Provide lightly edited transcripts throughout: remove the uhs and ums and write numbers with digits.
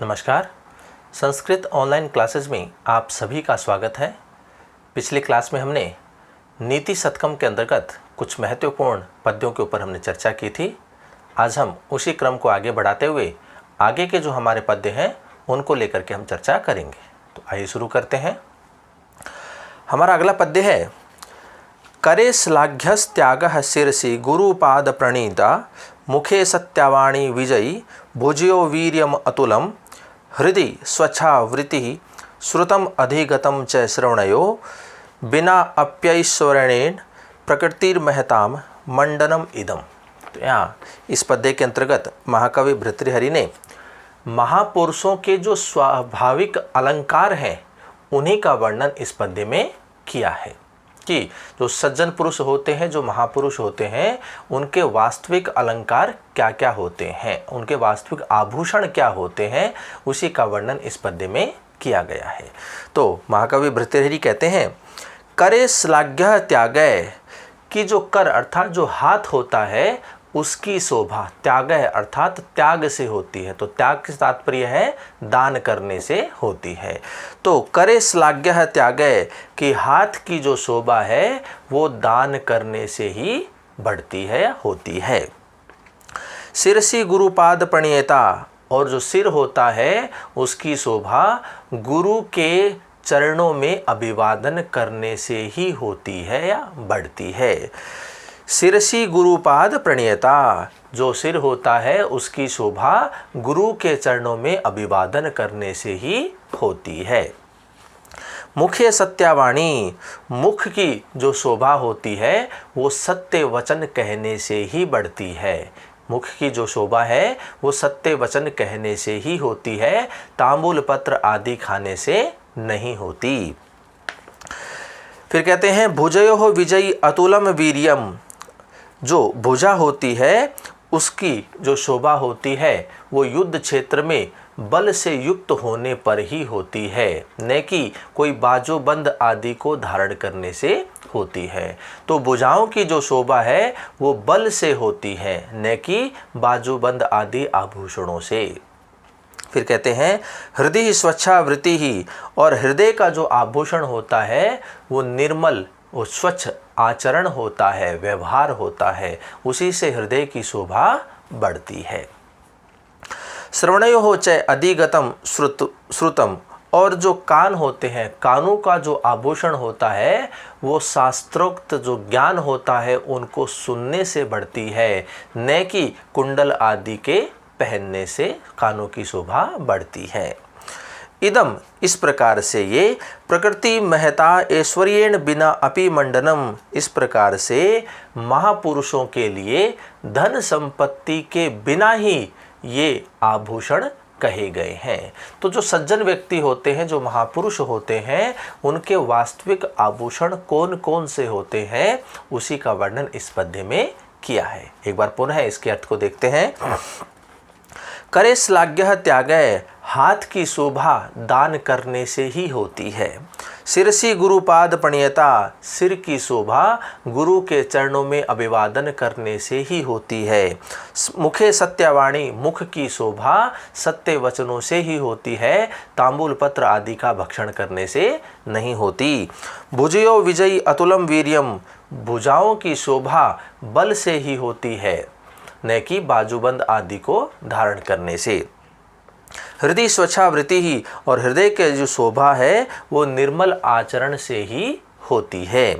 नमस्कार। Sanskrit online classes में आप सभी का स्वागत है। पिछले क्लास में हमने नीति शतकम के अंतर्गत कुछ महत्वपूर्ण पद्यों के ऊपर हमने चर्चा की थी। आज हम उसी क्रम को आगे बढ़ाते हुए आगे के जो हमारे पद्य हैं उनको लेकर के हम चर्चा करेंगे। तो आइए शुरू करते हैं। हमारा अगला पद्य है करे श्लाघ्यस्त्यागः शिरसि गुरुपाद प्रणीता मुखे सत्यावाणी विजयी भुजयो वीर्यम अतुलम हृदि स्वच्छावृत्ति श्रुतम अधिगतम च श्रवणयो बिना अप्यैश्वर्येण प्रकृतिर्महताम मंडनम इदम। तो यहाँ इस पद्य के अंतर्गत महाकवि भर्तृहरि ने महापुरुषों के जो स्वाभाविक अलंकार हैं उन्हीं का वर्णन इस पद्य में किया है कि जो सज्जन पुरुष होते हैं, जो महापुरुष होते हैं, उनके वास्तविक अलंकार क्या क्या होते हैं, उनके वास्तविक आभूषण क्या होते हैं, उसी का वर्णन इस पद्य में किया गया है। तो महाकवि भर्तृहरि कहते हैं करे श्लाघ्यः त्यागः, कि जो कर अर्थात जो हाथ होता है उसकी शोभा त्यागः अर्थात त्याग से होती है। तो त्याग से तात्पर्य है दान करने से होती है। तो करे श्लाघ्यः त्यागः, कि हाथ की जो शोभा है वो दान करने से ही बढ़ती है, होती है। शिरसि गुरुपाद प्रणीयता, और जो सिर होता है उसकी शोभा गुरु के चरणों में अभिवादन करने से ही होती है या बढ़ती है। शिरसि गुरुपाद प्रणीयता, जो सिर होता है उसकी शोभा गुरु के चरणों में अभिवादन करने से ही होती है। मुखे सत्यावाणी, मुख की जो शोभा होती है वो सत्य वचन कहने से ही बढ़ती है। मुख की जो शोभा है वो सत्य वचन कहने से ही होती है, तांबूल पत्र आदि खाने से नहीं होती। फिर कहते हैं भुजयो विजयी अतुलम वीर्यम, जो भुजा होती है उसकी जो शोभा होती है वो युद्ध क्षेत्र में बल से युक्त होने पर ही होती है, न कि कोई बाजूबंद आदि को धारण करने से होती है। तो भुजाओं की जो शोभा है वो बल से होती है, न कि बाजूबंद आदि आभूषणों से। फिर कहते हैं हृदय स्वच्छावृत्ति ही, और हृदय का जो आभूषण होता है वो निर्मल, वो स्वच्छ आचरण होता है, व्यवहार होता है, उसी से हृदय की शोभा बढ़ती है। श्रवणयो च अधिगतम श्रुतम, और जो कान होते हैं, कानों का जो आभूषण होता है वो शास्त्रोक्त जो ज्ञान होता है उनको सुनने से बढ़ती है, न कि कुंडल आदि के पहनने से कानों की शोभा बढ़ती है। इदम, इस प्रकार से ये प्रकृति महता ऐश्वर्येण बिना अपि मंडनम, इस प्रकार से महापुरुषों के लिए धन संपत्ति के बिना ही ये आभूषण कहे गए हैं। तो जो सज्जन व्यक्ति होते हैं, जो महापुरुष होते हैं, उनके वास्तविक आभूषण कौन कौन से होते हैं उसी का वर्णन इस पद्य में किया है। एक बार पुनः इसके अर्थ को देखते हैं। करे श्लाघ्यः त्यागः, हाथ की शोभा दान करने से ही होती है। शिरसि गुरुपाद प्रणीयता, सिर की शोभा गुरु के चरणों में अभिवादन करने से ही होती है। मुखे सत्यावाणी, मुख की शोभा सत्य वचनों से ही होती है, तांबूल पत्र आदि का भक्षण करने से नहीं होती। भुजयो विजयी अतुलम वीर्यम, भुजाओं की शोभा बल से ही होती है, न कि बाजूबंद आदि को धारण करने से। हृदय स्वच्छावृत्ति ही, और हृदय के जो शोभा है वो निर्मल आचरण से ही होती है।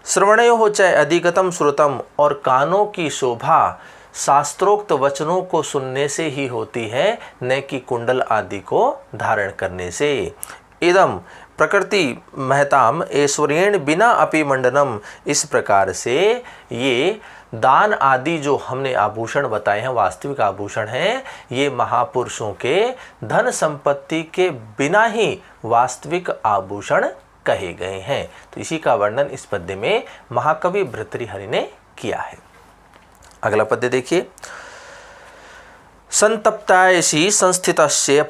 श्रवणयो च अधिगतम श्रुतम, और कानों की शोभा शास्त्रोक्त वचनों को सुनने से ही होती है, न कि कुंडल आदि को धारण करने से। इदम प्रकृति महताम ऐश्वर्येण बिना अपि मंडनम, इस प्रकार से ये दान आदि जो हमने आभूषण बताए हैं, वास्तविक आभूषण हैं, ये महापुरुषों के धन संपत्ति के बिना ही वास्तविक आभूषण कहे गए हैं। तो इसी का वर्णन इस पद्य में महाकवि भर्तृहरि ने किया है। अगला पद्य देखिए। संतप्तायसी संस्थितस्य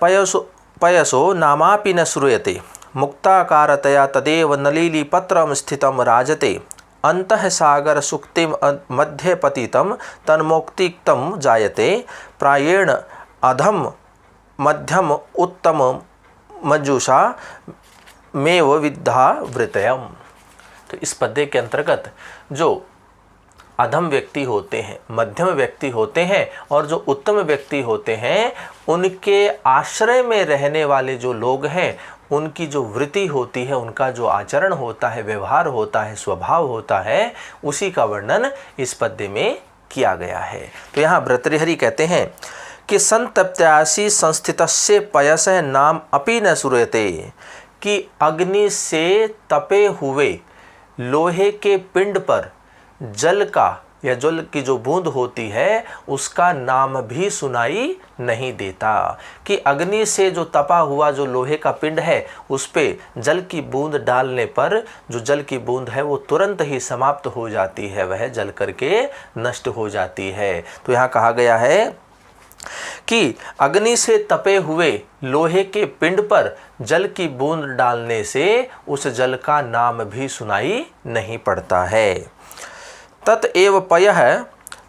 पयसो नामापि न श्रूयते मुक्ताकारतया तदेव नलिलीपत्रम स्थितं राजते अंतः सागर सुक्तिम मध्ये पतितं तन्मोक्तिक्तं जायते प्रायेण अधम मध्यम उत्तम मजुषा मेव विद्धा वृतयम। तो इस पद्य के अंतर्गत जो अधम व्यक्ति होते हैं, मध्यम व्यक्ति होते हैं और जो उत्तम व्यक्ति होते हैं, उनके आश्रय में रहने वाले जो लोग हैं, उनकी जो वृत्ति होती है, उनका जो आचरण होता है, व्यवहार होता है, स्वभाव होता है, उसी का वर्णन इस पद्य में किया गया है। तो यहाँ भर्तृहरि कहते हैं कि संतप्त्यासी संस्थितस्य पयसः नाम अपि न श्रूयते, कि अग्नि से तपे हुए लोहे के पिंड पर जल का या जल की जो बूंद होती है उसका नाम भी सुनाई नहीं देता। कि अग्नि से जो तपा हुआ जो लोहे का पिंड है उस पे जल की बूंद डालने पर जो जल की बूंद है वो तुरंत ही समाप्त हो जाती है, वह जल करके नष्ट हो जाती है। तो यहाँ कहा गया है कि अग्नि से तपे हुए लोहे के पिंड पर जल की बूंद डालने से उस जल का नाम भी सुनाई नहीं पड़ता है। ततएव पयः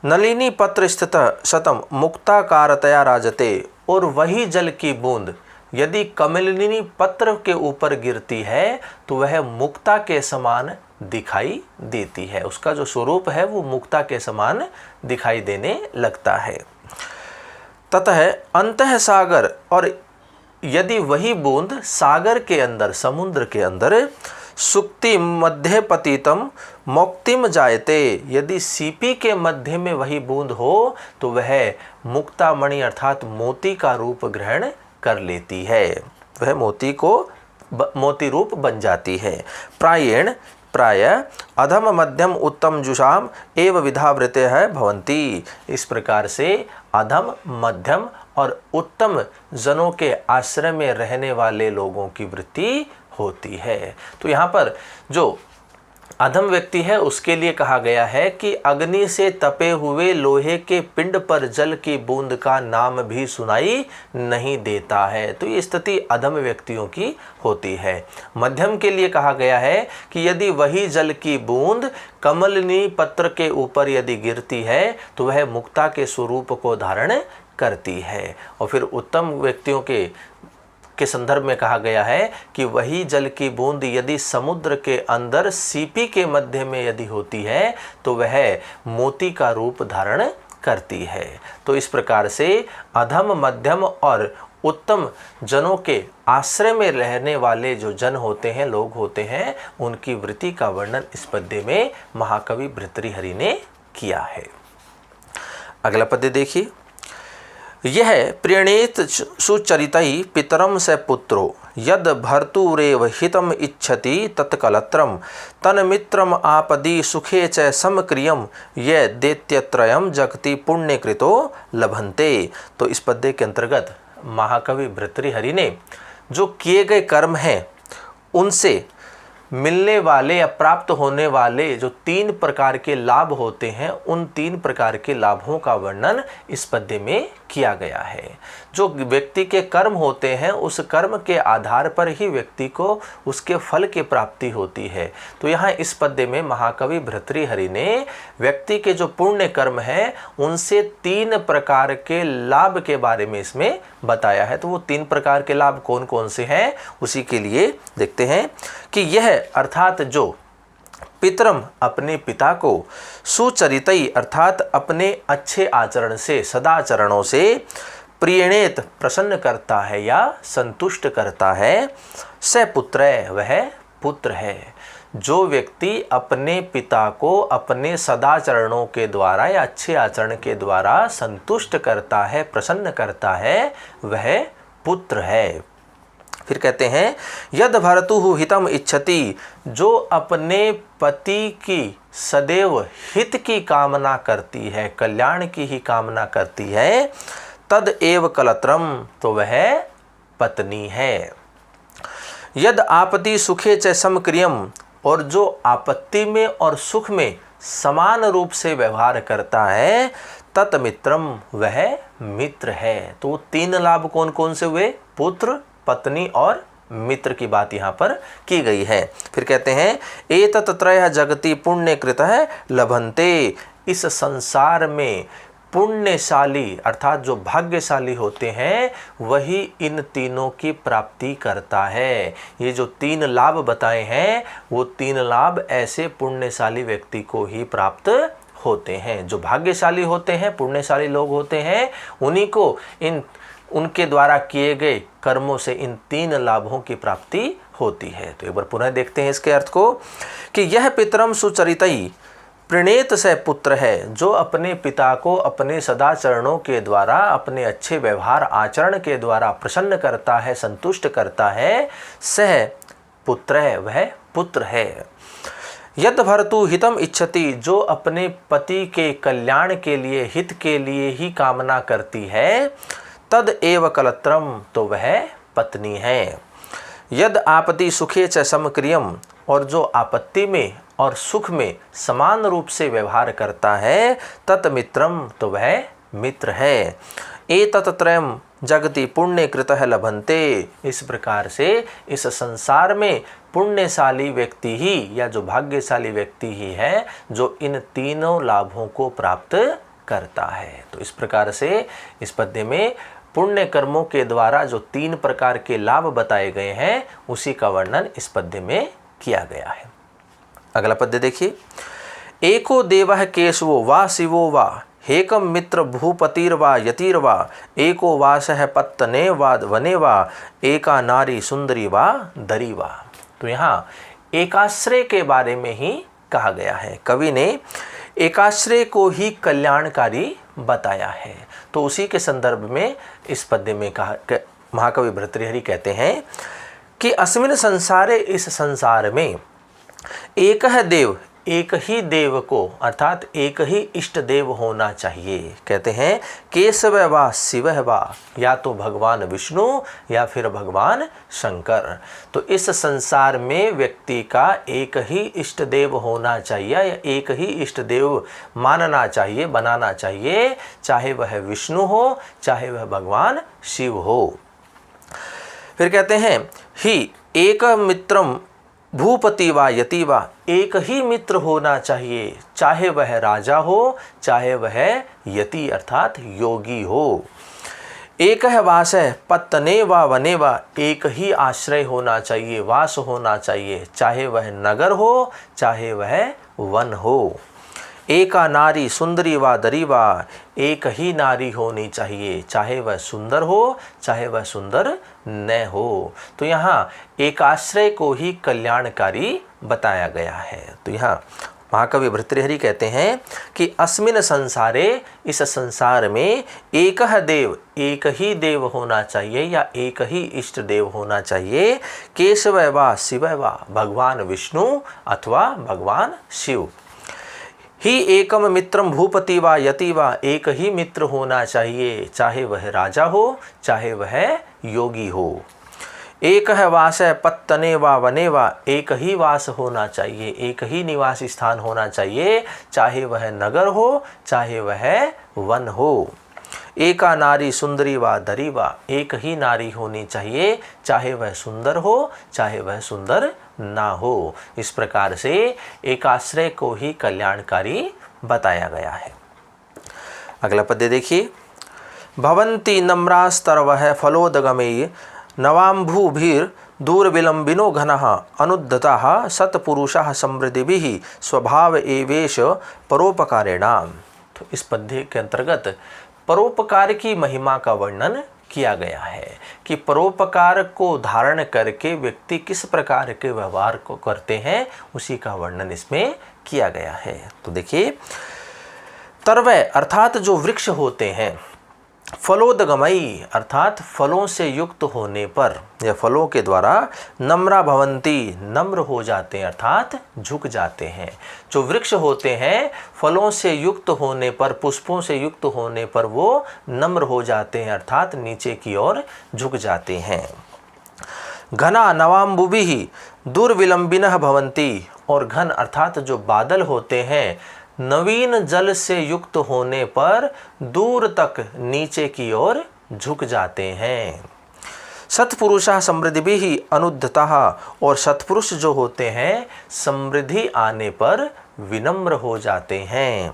नलिनी पत्र स्थित शतम मुक्ताकारतया राजते, और वही जल की बूंद यदि कमलिनी पत्र के ऊपर गिरती है तो वह मुक्ता के समान दिखाई देती है, उसका जो स्वरूप है वो मुक्ता के समान दिखाई देने लगता है। ततः अंतः सागर, और यदि वही बूंद सागर के अंदर, समुद्र के अंदर सुक्ति मध्य पतितम मोक्तिम जायते, यदि सीपी के मध्य में वही बूंद हो तो वह मुक्तामणि अर्थात मोती का रूप ग्रहण कर लेती है, वह मोती रूप बन जाती है। प्राय अधम मध्यम उत्तम जुषाम एव विधा वृतयः भवन्ति। इस प्रकार से अधम, मध्यम और उत्तम जनों के आश्रय में रहने वाले लोगों की वृत्ति होती है। तो यहाँ पर जो अधम व्यक्ति है उसके लिए कहा गया है कि अग्नि से तपे हुए लोहे के पिंड पर जल की बूंद का नाम भी सुनाई नहीं देता है। तो ये स्थिति अधम व्यक्तियों की होती है। मध्यम के लिए कहा गया है कि यदि वही जल की बूंद कमलनी पत्र के ऊपर यदि गिरती है तो वह मुक्ता के स्वरूप को धारण करती है। और फिर उत्तम व्यक्तियों के संदर्भ में कहा गया है कि वही जल की बूंद यदि समुद्र के अंदर सीपी के मध्य में यदि होती है तो वह मोती का रूप धारण करती है। तो इस प्रकार से अधम, मध्यम और उत्तम जनों के आश्रय में रहने वाले जो जन होते हैं, लोग होते हैं, उनकी वृत्ति का वर्णन इस पद्य में महाकवि भर्तृहरि ने किया है। अगला पद्य देखिए। यह प्रीणेत सुचरितै पितरम स पुत्रो यद भर्तुरेव हितम इच्छति तत्कलत्रम तन्मित्रम आपदी सुखे च समक्रियम ये दैत्यत्रयम जगति पुण्यकृतो लभन्ते। तो इस पद्य के अंतर्गत महाकवि भर्तृहरि ने जो किए गए कर्म हैं उनसे मिलने वाले या प्राप्त होने वाले जो 3 प्रकार के लाभ होते हैं, उन 3 प्रकार के लाभों का वर्णन इस पद्य में किया गया है। जो व्यक्ति के कर्म होते हैं उस कर्म के आधार पर ही व्यक्ति को उसके फल की प्राप्ति होती है। तो यहाँ इस पद्य में महाकवि भर्तृहरि ने व्यक्ति के जो पुण्य कर्म हैं उनसे 3 प्रकार के लाभ के बारे में इसमें बताया है। तो वो 3 प्रकार के लाभ कौन कौन से हैं उसी के लिए देखते हैं कि यह अर्थात जो पितरम अपने पिता को सुचरितई अर्थात अपने अच्छे आचरण से, सदाचरणों से प्रीणेत प्रसन्न करता है या संतुष्ट करता है, स पुत्र वह पुत्र है। जो व्यक्ति अपने पिता को अपने सदाचरणों के द्वारा या अच्छे आचरण के द्वारा संतुष्ट करता है, प्रसन्न करता है, वह पुत्र है। फिर कहते हैं यद भर्तुः हितम इच्छति, जो अपने पति की सदैव हित की कामना करती है, कल्याण की ही कामना करती है, तद एव कलत्रम, तो वह पत्नी है। यद आपति सुखे च समक्रियम, और जो आपत्ति में और सुख में समान रूप से व्यवहार करता है, तत् मित्रम, वह मित्र है। तो 3 लाभ कौन कौन से हुए? पुत्र, पत्नी और मित्र की बात यहाँ पर की गई है। फिर कहते हैं एतत् त्रयः जगति पुण्यकृतः लभन्ते, इस संसार में पुण्यशाली अर्थात जो भाग्यशाली होते हैं वही इन तीनों की प्राप्ति करता है। ये जो 3 लाभ बताए हैं वो 3 लाभ ऐसे पुण्यशाली व्यक्ति को ही प्राप्त होते हैं। जो भाग्यशाली होते हैं, पुण्यशाली लोग होते हैं, उन्हीं को उनके द्वारा किए गए कर्मों से इन 3 लाभों की प्राप्ति होती है। तो एक बार पुनः देखते हैं इसके अर्थ को कि यह पितरम सुचरितई प्रणेत से पुत्र है, जो अपने पिता को अपने सदाचरणों के द्वारा, अपने अच्छे व्यवहार आचरण के द्वारा प्रसन्न करता है, संतुष्ट करता है, सह पुत्र है, वह पुत्र है। यद भर्तु हितम इच्छति, जो अपने पति के कल्याण के लिए, हित के लिए ही कामना करती है, तद एव कलत्रम, तो वह पत्नी है। यद आपत्ति सुखे च समक्रियम, और जो आपत्ति में और सुख में समान रूप से व्यवहार करता है, तत् मित्रम, तो वह मित्र है। एतत्त्रयम् जगति पुण्य कृतः लभन्ते, इस प्रकार से इस संसार में पुण्यशाली व्यक्ति ही या जो भाग्यशाली व्यक्ति ही है जो इन तीनों लाभों को प्राप्त करता है। तो इस प्रकार से इस पद्य में पुण्य कर्मों के द्वारा जो 3 प्रकार के लाभ बताए गए हैं उसी का वर्णन इस पद्य में किया गया है। अगला पद्य देखिए। एको देवः केशवो वा शिवो वा हेकम मित्र भूपतिर्वा यतिर्वा एको वासः पत्तने वा वने वा एका नारी सुंदरी वा दरी वा। तो यहाँ एकाश्रय के बारे में ही कहा गया है। कवि ने एकाश्रय को ही कल्याणकारी बताया है। तो उसी के संदर्भ में इस पद्य में कहा, महाकवि भर्तृहरि कहते हैं कि अस्मिन् संसारे, इस संसार में एक देव, एक ही देव को अर्थात एक ही इष्ट देव होना चाहिए। कहते हैं केशव वा शिव वा, या तो भगवान विष्णु या फिर भगवान शंकर। तो इस संसार में व्यक्ति का एक ही इष्ट देव होना चाहिए या एक ही इष्ट देव मानना चाहिए, बनाना चाहिए, चाहे वह विष्णु हो चाहे वह भगवान शिव हो। फिर कहते हैं ही एक मित्रम भूपति वा यति वा, एक ही मित्र होना चाहिए, चाहे वह राजा हो चाहे वह यति अर्थात योगी हो। एक है वास है पत्तने वा वने वा, एक ही आश्रय होना चाहिए, वास होना चाहिए, चाहे वह नगर हो चाहे वह वन हो। एका नारी सुंदरी वा दरी वा, एक ही नारी होनी चाहिए, चाहे वह सुंदर हो चाहे वह सुंदर न हो। तो यहाँ एक आश्रय को ही कल्याणकारी बताया गया है। तो यहाँ महाकवि भर्तृहरि कहते हैं कि अस्मिन् संसारे, इस संसार में एक देव, एक ही देव होना चाहिए या एक ही इष्ट देव होना चाहिए। केशव वा शिव वा, भगवान विष्णु अथवा भगवान शिव। ही एकम मित्रम भूपति वा यति वा, एक ही मित्र होना चाहिए, चाहे वह राजा हो चाहे वह योगी हो। एक है वास है पत्तने वा वने वा, एक ही वास होना चाहिए, एक ही निवास स्थान होना चाहिए, चाहे वह नगर हो चाहे वह वन हो। एका नारी सुंदरी वा दरी वा, एक ही नारी होनी चाहिए, चाहे वह सुंदर हो चाहे वह सुंदर ना हो। इस प्रकार से एक आश्रय को ही कल्याणकारी बताया गया है। अगला पद्य देखिए। भवन्ति नम्रास्तरवः फलोदगमे नवाम्भूभिर् दूरविलम्बिनो घनः अनुद्धतः सत्पुरुषः समृद्धिभिः स्वभाव एवेश परोपकारेणाम। तो इस पद्य के अंतर्गत परोपकार की महिमा का वर्णन किया गया है कि परोपकार को धारण करके व्यक्ति किस प्रकार के व्यवहार को करते हैं, उसी का वर्णन इसमें किया गया है। तो देखिए, तरवय अर्थात जो वृक्ष होते हैं, फलोदगमयी अर्थात फलों से युक्त होने पर या फलों के द्वारा, नम्रा भवंती नम्र हो जाते हैं अर्थात झुक जाते हैं। जो वृक्ष होते हैं फलों से युक्त होने पर, पुष्पों से युक्त होने पर वो नम्र हो जाते हैं अर्थात नीचे की ओर झुक जाते हैं। घना नवाम्बुभिः दुर्विलंबिनः भवन्ति, और घन अर्थात जो बादल होते हैं नवीन जल से युक्त होने पर दूर तक नीचे की ओर झुक जाते हैं। सत्पुरुषः समृद्धिभिः अनुद्धतः, और सत्पुरुष जो होते हैं समृद्धि आने पर विनम्र हो जाते हैं।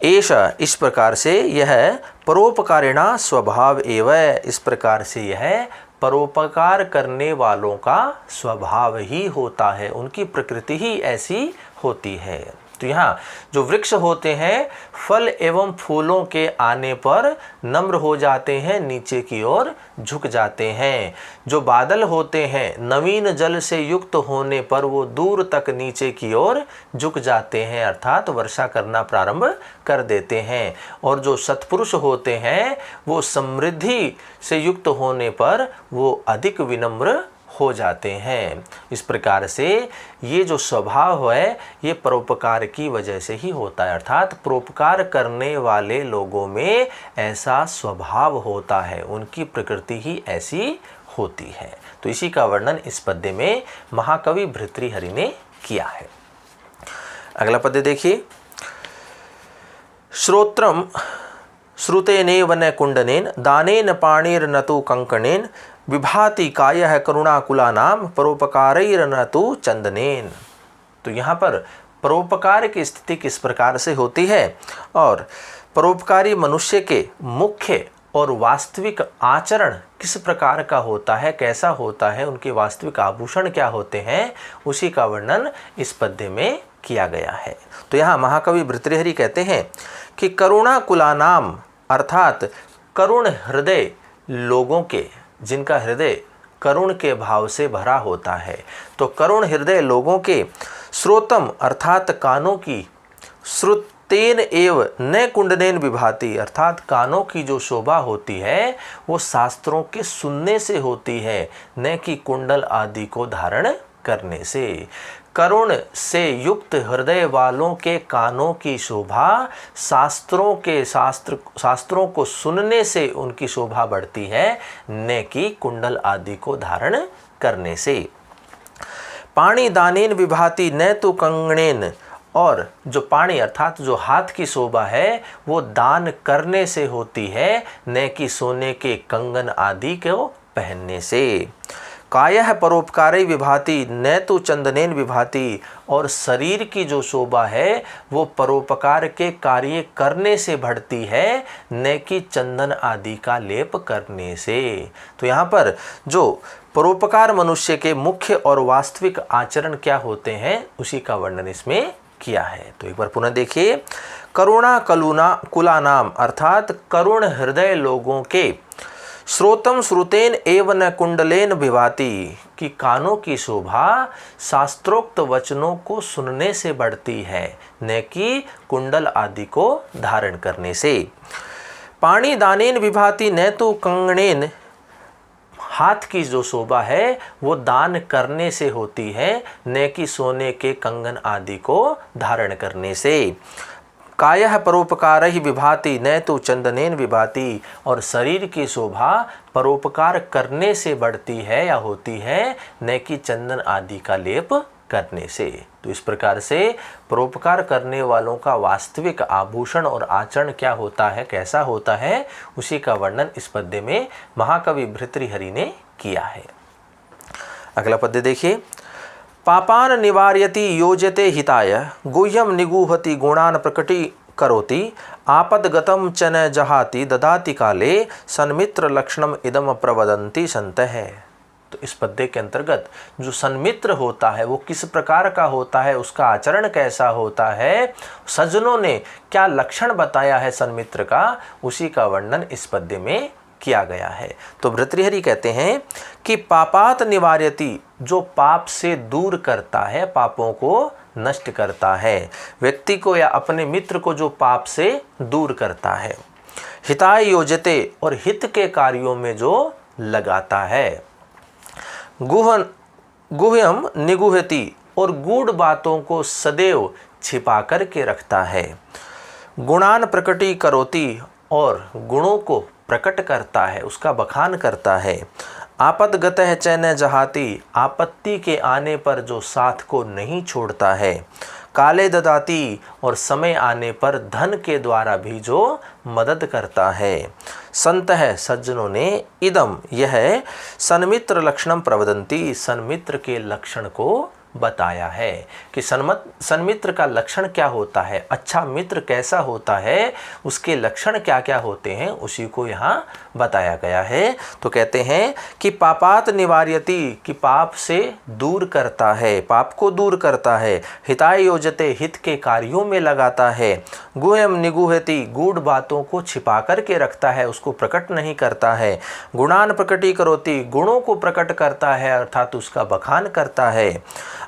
ऐसा इस प्रकार से यह परोपकारिणा स्वभाव एव, इस प्रकार से यह परोपकार करने वालों का स्वभाव ही होता है, उनकी प्रकृति ही ऐसी होती है। तो यहाँ जो वृक्ष होते हैं फल एवं फूलों के आने पर नम्र हो जाते हैं, नीचे की ओर झुक जाते हैं। जो बादल होते हैं नवीन जल से युक्त होने पर वो दूर तक नीचे की ओर झुक जाते हैं, अर्थात वर्षा करना प्रारंभ कर देते हैं। और जो सत्पुरुष होते हैं वो समृद्धि से युक्त होने पर वो अधिक विनम्र हो जाते हैं। इस प्रकार से ये जो स्वभाव है ये परोपकार की वजह से ही होता है, अर्थात परोपकार करने वाले लोगों में ऐसा स्वभाव होता है, उनकी प्रकृति ही ऐसी होती है। तो इसी का वर्णन इस पद्य में महाकवि भर्तृहरि ने किया है। अगला पद्य देखिए। श्रोत्रम श्रुतेनेव न कुंडनेन दानेन पाणिर्न तु कंकणेन विभाति कायः करुणाकुलानाम परोपकारैर्न तु चंदनेन। तो यहाँ पर परोपकार की स्थिति किस प्रकार से होती है और परोपकारी मनुष्य के मुख्य और वास्तविक आचरण किस प्रकार का होता है, कैसा होता है, उनके वास्तविक आभूषण क्या होते हैं, उसी का वर्णन इस पद्य में किया गया है। तो यहाँ महाकवि भर्तृहरि कहते हैं कि करुणाकुलानाम अर्थात करुण हृदय लोगों के, जिनका हृदय करुण के भाव से भरा होता है, तो करुण हृदय लोगों के श्रोतम अर्थात कानों की, श्रुतेन एव न कुंडनेन विभाति अर्थात कानों की जो शोभा होती है वो शास्त्रों के सुनने से होती है, न कि कुंडल आदि को धारण करने से। करुण से युक्त हृदय वालों के कानों की शोभा शास्त्रों को सुनने से उनकी शोभा बढ़ती है, न कि कुंडल आदि को धारण करने से। पाणी दानेन विभाति न तो कंगणेन, और जो पाणी अर्थात जो हाथ की शोभा है वो दान करने से होती है, न कि सोने के कंगन आदि को पहनने से। कायः परोपकारै विभाति न तो चंदनेन विभाति, और शरीर की जो शोभा है वो परोपकार के कार्य करने से बढ़ती है, न कि चंदन आदि का लेप करने से। तो यहाँ पर जो परोपकार मनुष्य के मुख्य और वास्तविक आचरण क्या होते हैं उसी का वर्णन इसमें किया है। तो एक बार पुनः देखिए। करुणा कुलानाम अर्थात करुण हृदय लोगों के श्रोतम श्रुतेन एव न कुंडलेन विभाति, कि कानों की शोभा शास्त्रोक्त वचनों को सुनने से बढ़ती है, न कि कुंडल आदि को धारण करने से। पाणी दानेन विभाति न तो कंगणेन, हाथ की जो शोभा है वो दान करने से होती है, न कि सोने के कंगन आदि को धारण करने से। कायः परोपकारैः विभाति न तो चंदनेन विभाति, और शरीर की शोभा परोपकार करने से बढ़ती है या होती है, न कि चंदन आदि का लेप करने से। तो इस प्रकार से परोपकार करने वालों का वास्तविक आभूषण और आचरण क्या होता है, कैसा होता है, उसी का वर्णन इस पद्य में महाकवि भर्तृहरि ने किया है। अगला पद्य देखिए। पापान निवार्यति योजते हिताय गुह्यम निगूहति गुणान प्रकटी करोति आपदगतम च न जहाति ददाति काले सन्मित्र लक्षणम इदम प्रवदन्ति संतः। तो इस पद्य के अंतर्गत जो सन्मित्र होता है वो किस प्रकार का होता है, उसका आचरण कैसा होता है, सज्जनों ने क्या लक्षण बताया है सन्मित्र का, उसी का वर्णन इस पद्य में किया गया है। तो भर्तृहरि कहते हैं कि पापात निवार्यति, जो पाप से दूर करता है, पापों को नष्ट करता है, व्यक्ति को या अपने मित्र को जो पाप से दूर करता है। हिताय योजते, और हित के कार्यों में जो लगाता है। गुह्यम निगुहति, और गूढ़ बातों को सदैव छिपा कर के रखता है। गुणान प्रकटी करोति, और गुणों को प्रकट करता है, उसका बखान करता है। आपदगतः च न जहाति, आपत्ति के आने पर जो साथ को नहीं छोड़ता है। काले ददाति, और समय आने पर धन के द्वारा भी जो मदद करता है। संतः, सज्जनों ने इदम, यह सन्मित्र लक्षणम प्रवदन्ति, सन्मित्र के लक्षण को बताया है कि सन्मित्र का लक्षण क्या होता है, अच्छा मित्र कैसा होता है, उसके लक्षण क्या क्या होते हैं, उसी को यहाँ बताया गया है। तो कहते हैं कि पापात निवार्यति, कि पाप से दूर करता है, पाप को दूर करता है। हिताय योजते, हित के कार्यों में लगाता है। गुह्यम निगूहति, गूढ़ बातों को छिपा करके रखता है, उसको प्रकट नहीं करता है। गुणान प्रकटीकरोति, गुणों को प्रकट करता है अर्थात उसका बखान करता है।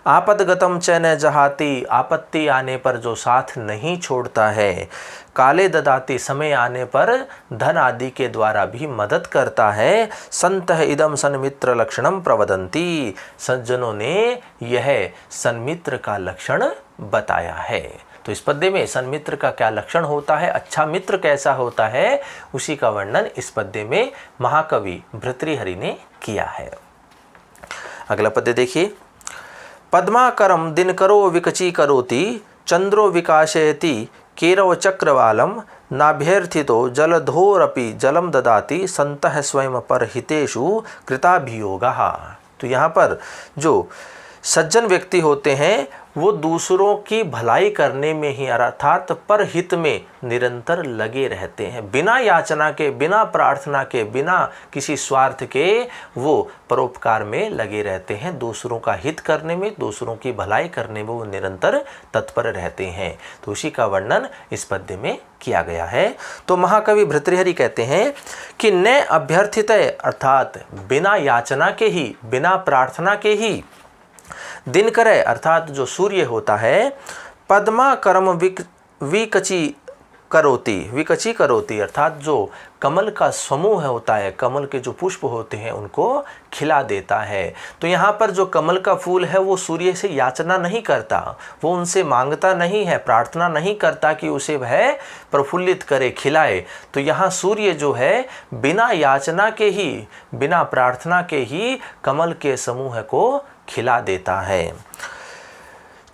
आपदगतम च न जहाति, आपत्ति आने पर जो साथ नहीं छोड़ता है। काले ददाति, समय आने पर धन आदि के द्वारा भी मदद करता है। संतः इदम सन्मित्र लक्षणम प्रवदन्ति, सज्जनों ने यह सन्मित्र का लक्षण बताया है। तो इस पद्य में सन्मित्र का क्या लक्षण होता है, अच्छा मित्र कैसा होता है, उसी का वर्णन इस पद्य में महाकवि भर्तृहरि ने किया है। अगला पद्य देखिए। पद्माकरम दिनकरो विकची करोति, चंद्रो विकाशयति केरव चक्रवालम, नाभ्यर्थितो जलधोरपि जलम ददाति, संतः स्वयं परहितेषु कृताभियोगः। तो यहाँ पर जो सज्जन व्यक्ति होते हैं वो दूसरों की भलाई करने में ही अर्थात परहित में निरंतर लगे रहते हैं, बिना याचना के, बिना प्रार्थना के, बिना किसी स्वार्थ के वो परोपकार में लगे रहते हैं। दूसरों का हित करने में, दूसरों की भलाई करने में वो निरंतर तत्पर रहते हैं। तो उसी का वर्णन इस पद्य में किया गया है। तो महाकवि भर्तृहरि कहते हैं कि न अभ्यर्थित, अर्थात बिना याचना के ही, बिना प्रार्थना के ही, दिनकर अर्थात जो सूर्य होता है, पद्मा कर्म विकची करोति अर्थात जो कमल का समूह होता है, कमल के जो पुष्प होते हैं उनको खिला देता है। तो यहाँ पर जो कमल का फूल है वो सूर्य से याचना नहीं करता, वो उनसे मांगता नहीं है, प्रार्थना नहीं करता कि उसे वह प्रफुल्लित करे, खिलाए। तो यहाँ सूर्य जो है बिना याचना के ही, बिना प्रार्थना के ही कमल के समूह को खिला देता है।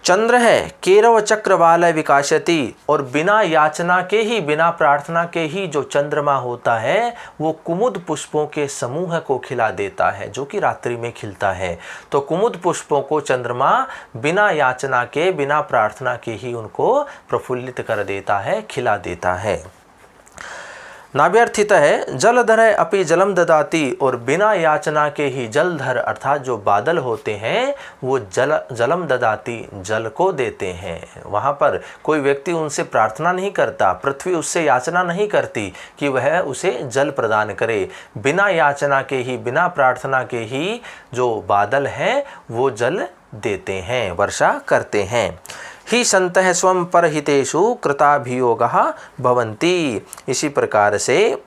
चंद्र है केरव चक्रवाल विकासति, और बिना याचना के ही, बिना प्रार्थना के ही जो चंद्रमा होता है वो कुमुद पुष्पों के समूह को खिला देता है, जो कि रात्रि में खिलता है। तो कुमुद पुष्पों को चंद्रमा बिना याचना के, बिना प्रार्थना के ही उनको प्रफुल्लित कर देता है, खिला देता है। नाभ्यर्थित है जलधर अपि जलम ददाति, और बिना याचना के ही जलधर अर्थात जो बादल होते हैं वो जलम ददाति, जल को देते हैं। वहाँ पर कोई व्यक्ति उनसे प्रार्थना नहीं करता, पृथ्वी उससे याचना नहीं करती कि वह उसे जल प्रदान करे। बिना याचना के ही, बिना प्रार्थना के ही जो बादल हैं वो जल देते हैं, वर्षा करते हैं। ही संतः स्वयं परहितेषु कृताभियोगः भवन्ति। इसी प्रकार से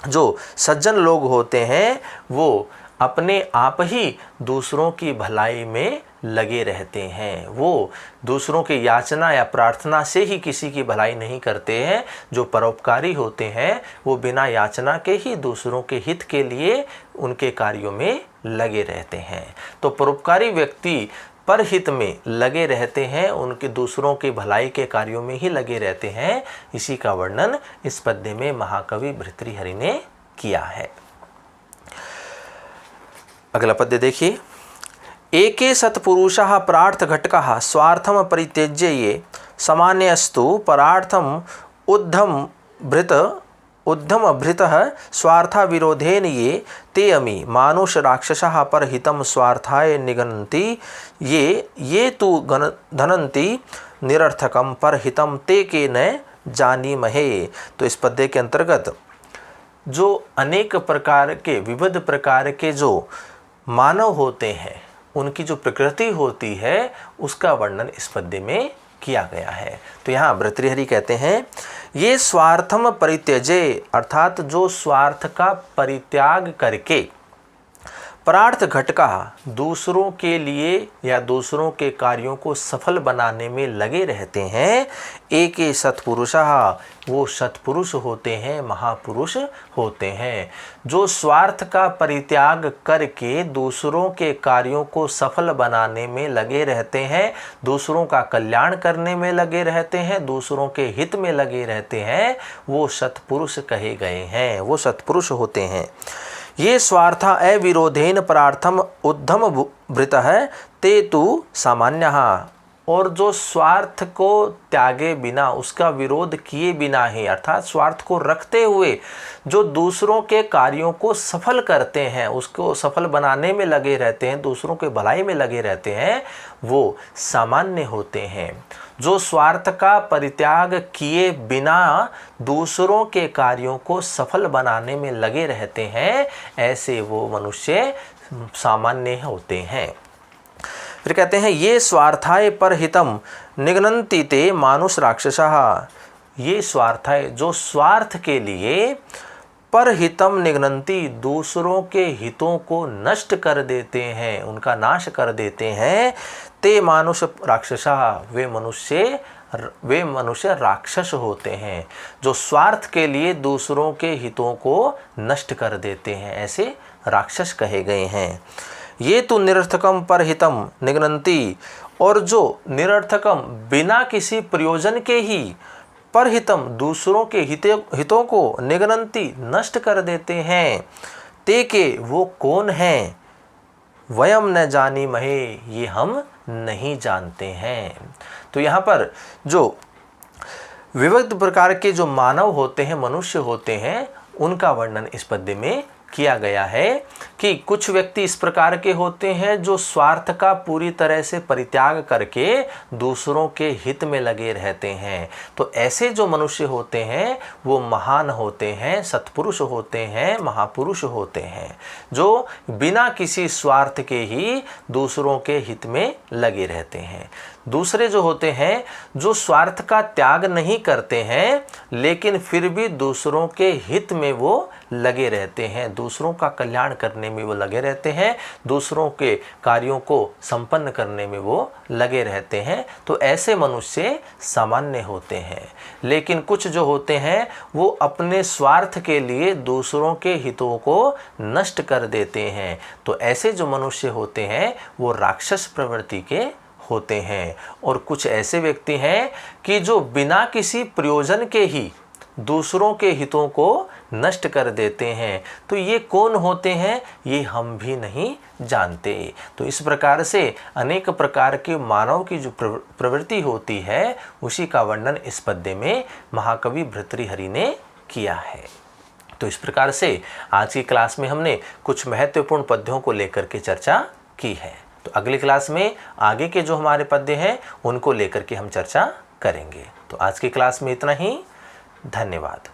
जो सज्जन लोग होते हैं वो अपने आप ही दूसरों की भलाई में लगे रहते हैं, वो दूसरों की याचना या प्रार्थना से ही किसी की भलाई नहीं करते हैं। जो परोपकारी होते हैं वो बिना याचना के ही दूसरों के हित के लिए उनके कार्यों में लगे रहते हैं। तो परोपकारी व्यक्ति परहित में लगे रहते हैं, उनके दूसरों की भलाई के कार्यों में ही लगे रहते हैं। इसी का वर्णन इस पद्य में महाकवि भर्तृहरि ने किया है। अगला पद्य देखिए। एके सत्पुरुषः प्रार्थ घटकः स्वार्थम परित्यज्य ये, सामान्यस्तु परार्थम उद्धम भृतः स्वार्था विरोधेन ये, ते अमी मानुष राक्षसः परहितं स्वार्थाय निगनन्ति, ये तु धनन्ति निरर्थकम परहितं ते के न जानीमहे। तो इस पद्य के अंतर्गत जो अनेक प्रकार के, विविध प्रकार के जो मानव होते हैं उनकी जो प्रकृति होती है उसका वर्णन इस पद्य में किया गया है। तो यहाँ भर्तृहरि कहते हैं ये स्वार्थम परित्यजे, अर्थात जो स्वार्थ का परित्याग करके परार्थ घटका, दूसरों के लिए या दूसरों के कार्यों को सफल बनाने में लगे रहते हैं। एक सत्पुरुषः, वो सत्पुरुष होते हैं, महापुरुष होते हैं। जो स्वार्थ का परित्याग करके दूसरों के कार्यों को सफल बनाने में लगे रहते हैं, दूसरों का कल्याण करने में लगे रहते हैं, दूसरों के हित में लगे रहते हैं, वो सत्पुरुष कहे गए हैं, वो सत्पुरुष होते हैं। ये स्वार्था अविरोधेन परार्थम उद्धम भृतः ते तु सामान्यः, और जो स्वार्थ को त्यागे बिना, उसका विरोध किए बिना ही, अर्थात स्वार्थ को रखते हुए जो दूसरों के कार्यों को सफल करते हैं, उसको सफल बनाने में लगे रहते हैं, दूसरों के भलाई में लगे रहते हैं, वो सामान्य होते हैं। जो स्वार्थ का परित्याग किए बिना दूसरों के कार्यों को सफल बनाने में लगे रहते हैं, ऐसे वो मनुष्य सामान्य होते हैं। फिर कहते हैं ये स्वार्थाय परहितम निघ्नन्ति ते मानुष राक्षसः। ये स्वार्थाय, जो स्वार्थ के लिए परहितम निघ्नन्ति, दूसरों के हितों को नष्ट कर देते हैं, उनका नाश कर देते हैं, ते मानुष राक्षसः, वे मनुष्य राक्षस होते हैं। जो स्वार्थ के लिए दूसरों के हितों को नष्ट कर देते हैं, ऐसे राक्षस कहे गए हैं। ये तो निरर्थकम परहितम निघ्नन्ति, और जो निरर्थकम, बिना किसी प्रयोजन के ही, परहितम, दूसरों के हितों को, निघ्नन्ति, नष्ट कर देते हैं। ते के, वो कौन हैं? वयम न जानीमहे, ये हम नहीं जानते हैं। तो यहाँ पर जो विविध प्रकार के जो मानव होते हैं, मनुष्य होते हैं, उनका वर्णन इस पद्य में किया गया है कि कुछ व्यक्ति इस प्रकार के होते हैं जो स्वार्थ का पूरी तरह से परित्याग करके दूसरों के हित में लगे रहते हैं। तो ऐसे जो मनुष्य होते हैं वो महान होते हैं, सत्पुरुष होते हैं, महापुरुष होते हैं, जो बिना किसी स्वार्थ के ही दूसरों के हित में लगे रहते हैं। दूसरे जो होते हैं जो स्वार्थ का त्याग नहीं करते हैं, लेकिन फिर भी दूसरों के हित में वो लगे रहते हैं, दूसरों का कल्याण करने में वो लगे रहते हैं, दूसरों के कार्यों को संपन्न करने में वो लगे रहते हैं। तो ऐसे मनुष्य सामान्य होते हैं। लेकिन कुछ जो होते हैं वो अपने स्वार्थ के लिए दूसरों के हितों को नष्ट कर देते हैं। तो ऐसे जो मनुष्य होते हैं वो राक्षस प्रवृत्ति के होते हैं। और कुछ ऐसे व्यक्ति हैं कि जो बिना किसी प्रयोजन के ही दूसरों के हितों को नष्ट कर देते हैं। तो ये कौन होते हैं, ये हम भी नहीं जानते। तो इस प्रकार से अनेक प्रकार के मानव की जो प्रवृत्ति होती है, उसी का वर्णन इस पद्य में महाकवि भर्तृहरि ने किया है। तो इस प्रकार से आज की क्लास में हमने कुछ महत्वपूर्ण पद्यों को लेकर के चर्चा की है। तो अगली क्लास में आगे के जो हमारे पद्य हैं उनको लेकर के हम चर्चा करेंगे। तो आज की क्लास में इतना ही। धन्यवाद।